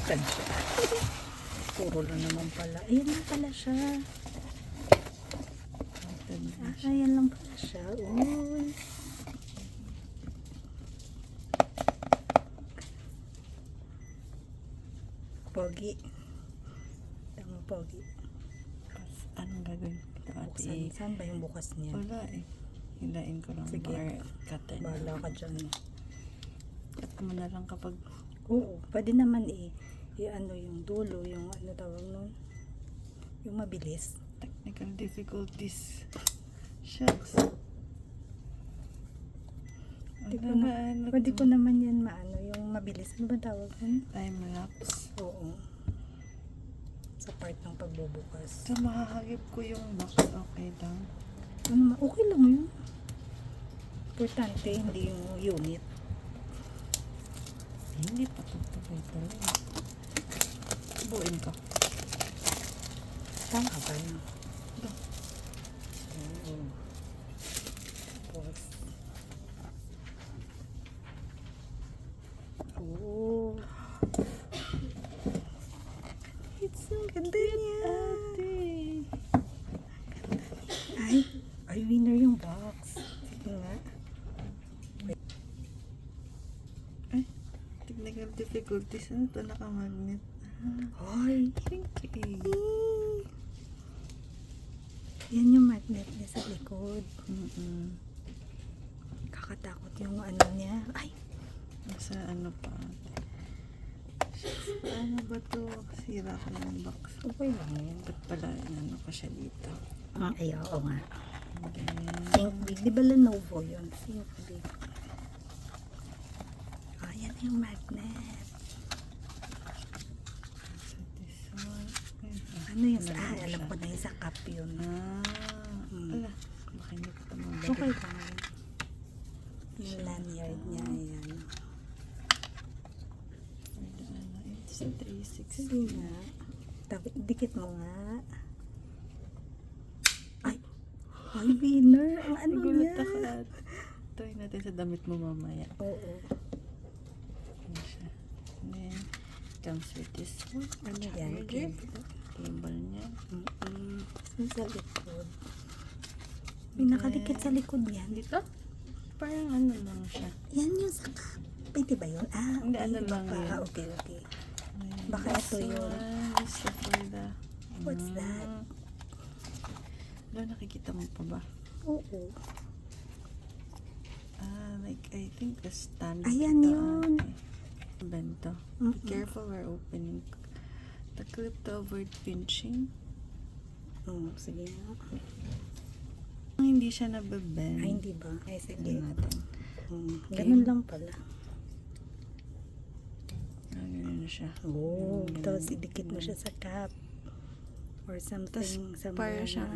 Saan siya? Puro lang naman pala. Ayan lang pala siya. Ayan lang pala siya. Uy. Pogi. Tama, pogi. Anong gagawin? Saan ba yung bukas niya? Wala eh. Hilain ko lang. Sige. Or cutin. Bahala ka dyan. Cut mo na lang kapag Oo, pwede naman ano yung dulo, yung ano tawag nun, yung mabilis. technical difficulties. Shucks. Pwede ko naman yan maano, yung mabilis. Ano ba tawag nun? Time lapse. Oo. Sa part ng pagbubukas. So, makakagip ko yung box. Okay lang. Okay lang yun. Importante, hindi yung unit. Hindi pa ito lang. Buuin ko. Tama ba yun? Ito. Oo. Tapos. Oo. It's so ganda niya. Ate. Ay, winner yung box. Sige nga. Technical difficulties. Ano ito? Nakamagnet. Ay. Thank you. Yan yung magnet niya sa likod. Kakatakot yung ano niya. Ay. Nasa ano pa. Ano ba to? Sira ko yung box. Okay lang yan. Ba't pala ano ko siya dito? Ay, oo nga. And then, Think big. Di ba Lenovo yun? Think big. Yan yung magnet. so this one. Ano yung alam ko na yung sa cup yun. Ala. Baka hindi ko ito mabalik. Okay lang yun. Yung lanyard niya, ayan. It's 360. Sige nga. Dikit mo nga. Ay, winner. Ang ano niya. Nagulat ako at try natin sa damit mo mamaya. Oo. Ano siya. And then, comes with this one. Ano yan? Cable niya. Sa likod. May nakadikit sa likod yan. Dito? Parang ano lang siya. Yan yung sa cup. Pwede ba yun? Hindi, ano iba lang pa. yun. Okay. And Baka this ito yun. one is for the... What's that? Wala, nakikita mo pa ba? Oo. Like, I think a stand. Ayan ito, yun. Bento. Be careful we're opening. The clip to avoid pinching. Sige nga. Hindi siya nababend. Ay, hindi ba? Ay, sige. Tignan natin. Ganun lang pala. Ganun na siya. Tapos idikit mo siya sa cup. Or something. Para siyang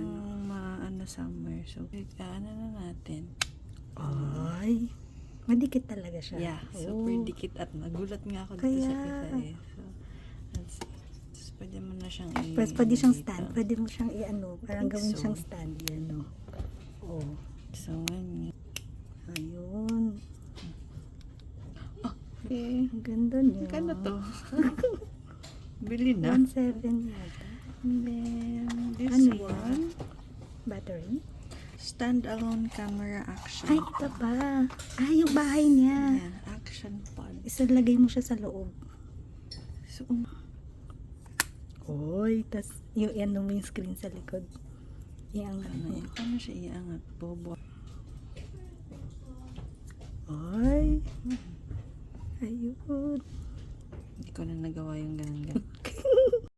ano somewhere. So, ano na natin. Ay, madikit talaga siya. Yeah, super dikit at nagulat nga ako dito sa isa eh. So, let's see. Tapos pwede mo na siyang Pwede siyang dito. stand. Pwede mo siyang i-ano. Parang Think gawin so. siyang stand. Yan o. Oh. So, ganyan. Ayun. Okay. Ang ganda niya. Magkano to? Bili na. 1.7 yata. And then, this Ano yan? one. Battery? Stand-alone camera action. Ay, ito pa. Yung bahay niya. Ayan, action pod. Isalagay mo siya sa loob. So, Oy, tas yung ano mo yung screen sa likod. Iangat mo. paano siya iangat? Bobo. Ay. Ayun. Hindi ko na nagawa yung ganun.